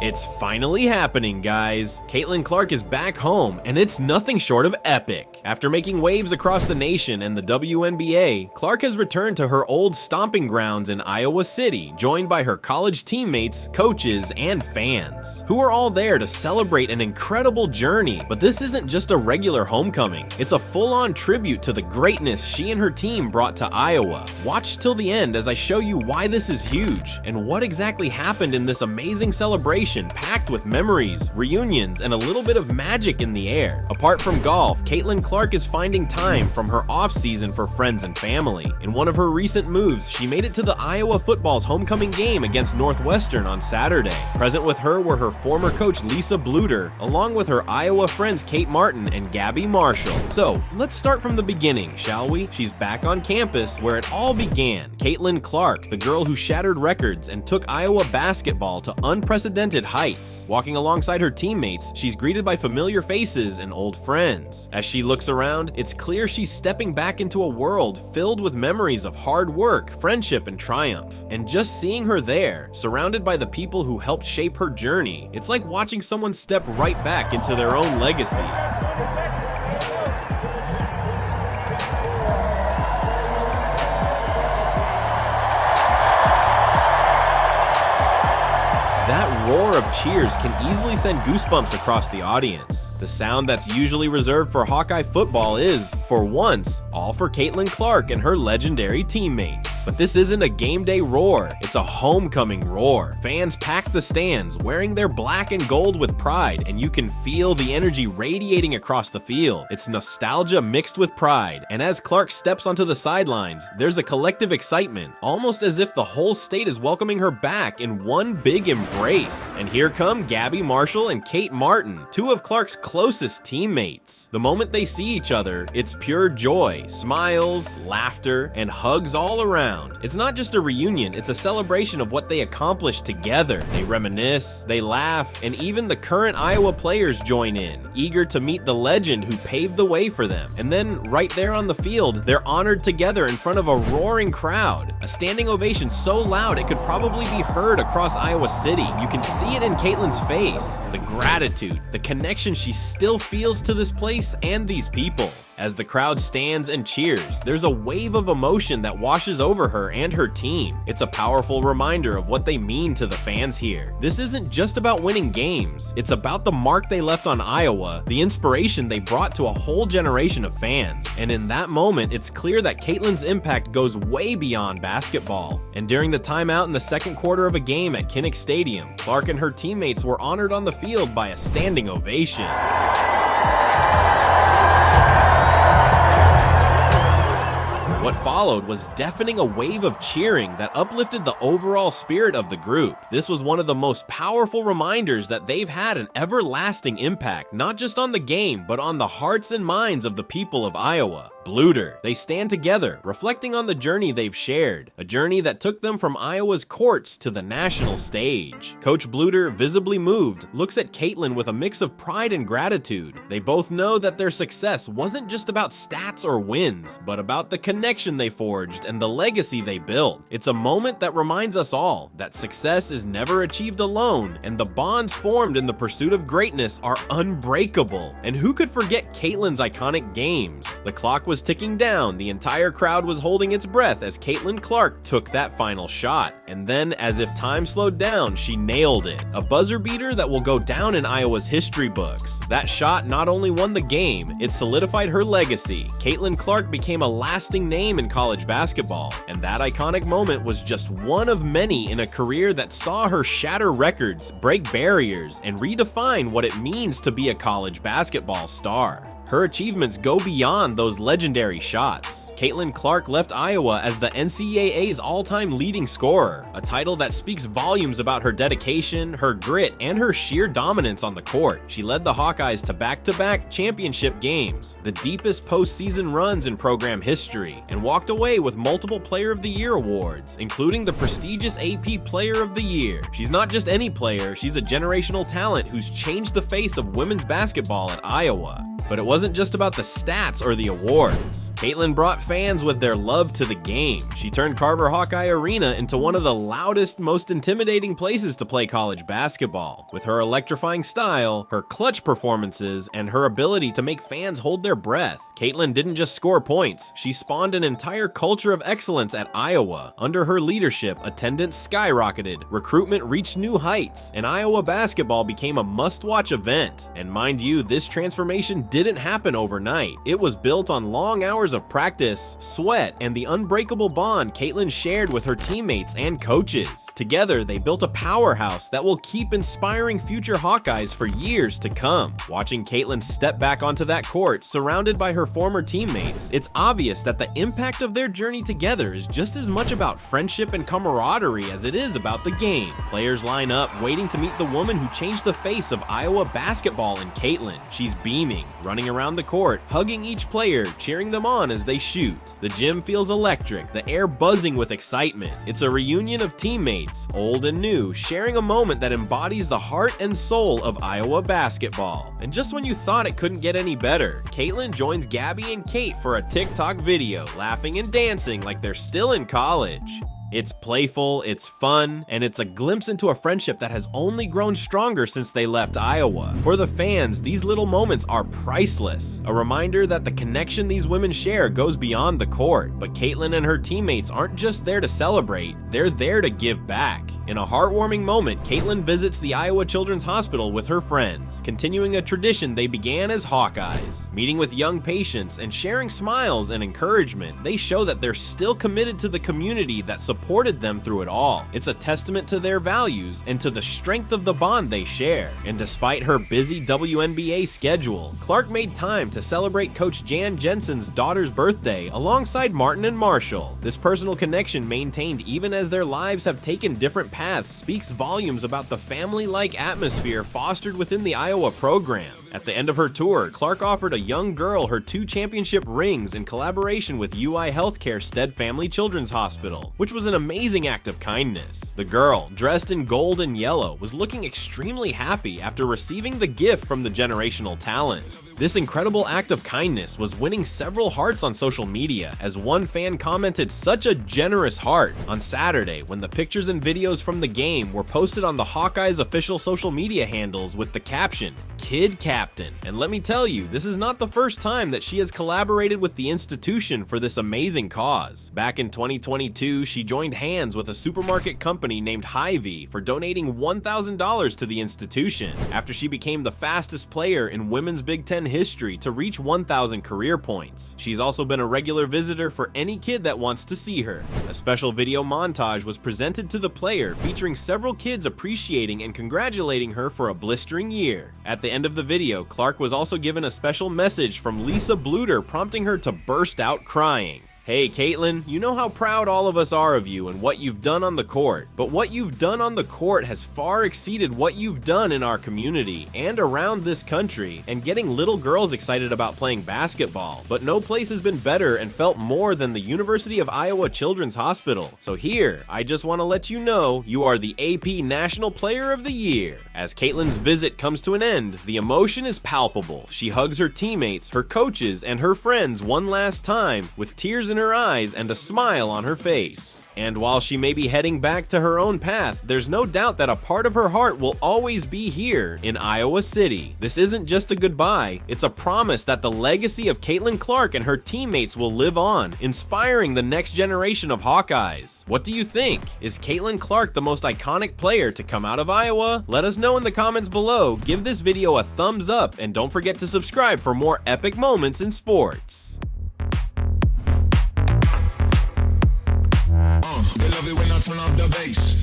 It's finally happening, guys. Caitlin Clark is back home, and it's nothing short of epic. After making waves across the nation and the WNBA, Clark has returned to her old stomping grounds in Iowa City, joined by her college teammates, coaches, and fans, who are all there to celebrate an incredible journey. But this isn't just a regular homecoming. It's a full-on tribute to the greatness she and her team brought to Iowa. Watch till the end as I show you why this is huge, and what exactly happened in this amazing celebration packed with memories, reunions, and a little bit of magic in the air. Apart from golf, Caitlin Clark is finding time from her off-season for friends and family. In one of her recent moves, she made it to the Iowa football's homecoming game against Northwestern on Saturday. Present with her were her former coach Lisa Bluter, along with her Iowa friends Kate Martin and Gabby Marshall. So, let's start from the beginning, shall we? She's back on campus where it all began. Caitlin Clark, the girl who shattered records and took Iowa basketball to unprecedented heights. Walking alongside her teammates, she's greeted by familiar faces and old friends. As she looks around, it's clear she's stepping back into a world filled with memories of hard work, friendship, and triumph. And just seeing her there, surrounded by the people who helped shape her journey, it's like watching someone step right back into their own legacy. That roar of cheers can easily send goosebumps across the audience. The sound that's usually reserved for Hawkeye football is, for once, all for Caitlin Clark and her legendary teammates. But this isn't a game day roar, it's a homecoming roar. Fans pack the stands, wearing their black and gold with pride, and you can feel the energy radiating across the field. It's nostalgia mixed with pride, and as Clark steps onto the sidelines, there's a collective excitement, almost as if the whole state is welcoming her back in one big embrace. And here come Gabby Marshall and Kate Martin, two of Clark's closest teammates. The moment they see each other, it's pure joy, smiles, laughter, and hugs all around. It's not just a reunion, it's a celebration of what they accomplished together. They reminisce, they laugh, and even the current Iowa players join in, eager to meet the legend who paved the way for them. And then, right there on the field, they're honored together in front of a roaring crowd. A standing ovation so loud it could probably be heard across Iowa City. You can see it in Caitlin's face, the gratitude, the connection she still feels to this place and these people. As the crowd stands and cheers, there's a wave of emotion that washes over her and her team. It's a powerful reminder of what they mean to the fans here. This isn't just about winning games, it's about the mark they left on Iowa, the inspiration they brought to a whole generation of fans. And in that moment, it's clear that Caitlin's impact goes way beyond basketball. And during the timeout in the second quarter of a game at Kinnick Stadium, Clark and her teammates were honored on the field by a standing ovation. What followed was deafening a wave of cheering that uplifted the overall spirit of the group. This was one of the most powerful reminders that they've had an everlasting impact, not just on the game, but on the hearts and minds of the people of Iowa. Bluter. They stand together, reflecting on the journey they've shared, a journey that took them from Iowa's courts to the national stage. Coach Bluter, visibly moved, looks at Caitlin with a mix of pride and gratitude. They both know that their success wasn't just about stats or wins, but about the connection they forged and the legacy they built. It's a moment that reminds us all that success is never achieved alone, and the bonds formed in the pursuit of greatness are unbreakable. And who could forget Caitlin's iconic games? The clock was ticking down, the entire crowd was holding its breath as Caitlin Clark took that final shot. And then, as if time slowed down, she nailed it. A buzzer beater that will go down in Iowa's history books. That shot not only won the game, it solidified her legacy. Caitlin Clark became a lasting name in college basketball, and that iconic moment was just one of many in a career that saw her shatter records, break barriers, and redefine what it means to be a college basketball star. Her achievements go beyond those legendary shots. Caitlin Clark left Iowa as the NCAA's all-time leading scorer, a title that speaks volumes about her dedication, her grit, and her sheer dominance on the court. She led the Hawkeyes to back-to-back championship games, the deepest postseason runs in program history, and walked away with multiple Player of the Year awards, including the prestigious AP Player of the Year. She's not just any player, she's a generational talent who's changed the face of women's basketball at Iowa. But it wasn't just about the stats or the awards. sports. Caitlin brought fans with their love to the game. She turned Carver Hawkeye Arena into one of the loudest, most intimidating places to play college basketball. With her electrifying style, her clutch performances, and her ability to make fans hold their breath, Caitlin didn't just score points, she spawned an entire culture of excellence at Iowa. Under her leadership, attendance skyrocketed, recruitment reached new heights, and Iowa basketball became a must-watch event. And mind you, this transformation didn't happen overnight. It was built on long hours of practice, sweat, and the unbreakable bond Caitlin shared with her teammates and coaches. Together, they built a powerhouse that will keep inspiring future Hawkeyes for years to come. Watching Caitlin step back onto that court, surrounded by her former teammates, it's obvious that the impact of their journey together is just as much about friendship and camaraderie as it is about the game. Players line up, waiting to meet the woman who changed the face of Iowa basketball in Caitlin. She's beaming, running around the court, hugging each player, cheering them on as they shoot. The gym feels electric, the air buzzing with excitement. It's a reunion of teammates, old and new, sharing a moment that embodies the heart and soul of Iowa basketball. And just when you thought it couldn't get any better, Caitlin joins Gabby and Kate for a TikTok video, laughing and dancing like they're still in college. It's playful, it's fun, and it's a glimpse into a friendship that has only grown stronger since they left Iowa. For the fans, these little moments are priceless. A reminder that the connection these women share goes beyond the court. But Caitlin and her teammates aren't just there to celebrate, they're there to give back. In a heartwarming moment, Caitlin visits the Iowa Children's Hospital with her friends, continuing a tradition they began as Hawkeyes. Meeting with young patients and sharing smiles and encouragement, they show that they're still committed to the community that supported them through it all. It's a testament to their values and to the strength of the bond they share. And despite her busy WNBA schedule, Clark made time to celebrate Coach Jan Jensen's daughter's birthday alongside Martin and Marshall. This personal connection, maintained even as their lives have taken different paths, speaks volumes about the family-like atmosphere fostered within the Iowa program. At the end of her tour, Clark offered a young girl her 2 championship rings in collaboration with UI Healthcare Stead Family Children's Hospital, which was an amazing act of kindness. The girl, dressed in gold and yellow, was looking extremely happy after receiving the gift from the generational talent. This incredible act of kindness was winning several hearts on social media, as one fan commented, "Such a generous heart," on Saturday when the pictures and videos from the game were posted on the Hawkeyes official social media handles with the caption, "Kid Captain." And let me tell you, this is not the first time that she has collaborated with the institution for this amazing cause. Back in 2022, she joined hands with a supermarket company named Hy-Vee for donating $1,000 to the institution, after she became the fastest player in women's Big Ten history to reach 1,000 career points. She's also been a regular visitor for any kid that wants to see her. A special video montage was presented to the player, featuring several kids appreciating and congratulating her for a blistering year. At the end of the video, Clark was also given a special message from Lisa Bluter, prompting her to burst out crying. Hey Caitlin, you know how proud all of us are of you and what you've done on the court, but what you've done on the court has far exceeded what you've done in our community and around this country, and getting little girls excited about playing basketball. But no place has been better and felt more than the University of Iowa Children's Hospital. So here, I just want to let you know, you are the AP National Player of the Year. As Caitlin's visit comes to an end, the emotion is palpable. She hugs her teammates, her coaches, and her friends one last time, with tears in her eyes and a smile on her face. And while she may be heading back to her own path, there's no doubt that a part of her heart will always be here in Iowa City. This isn't just a goodbye, it's a promise that the legacy of Caitlin Clark and her teammates will live on, inspiring the next generation of Hawkeyes. What do you think? Is Caitlin Clark the most iconic player to come out of Iowa? Let us know in the comments below, give this video a thumbs up, and don't forget to subscribe for more epic moments in sports. They love it when I turn up the bass.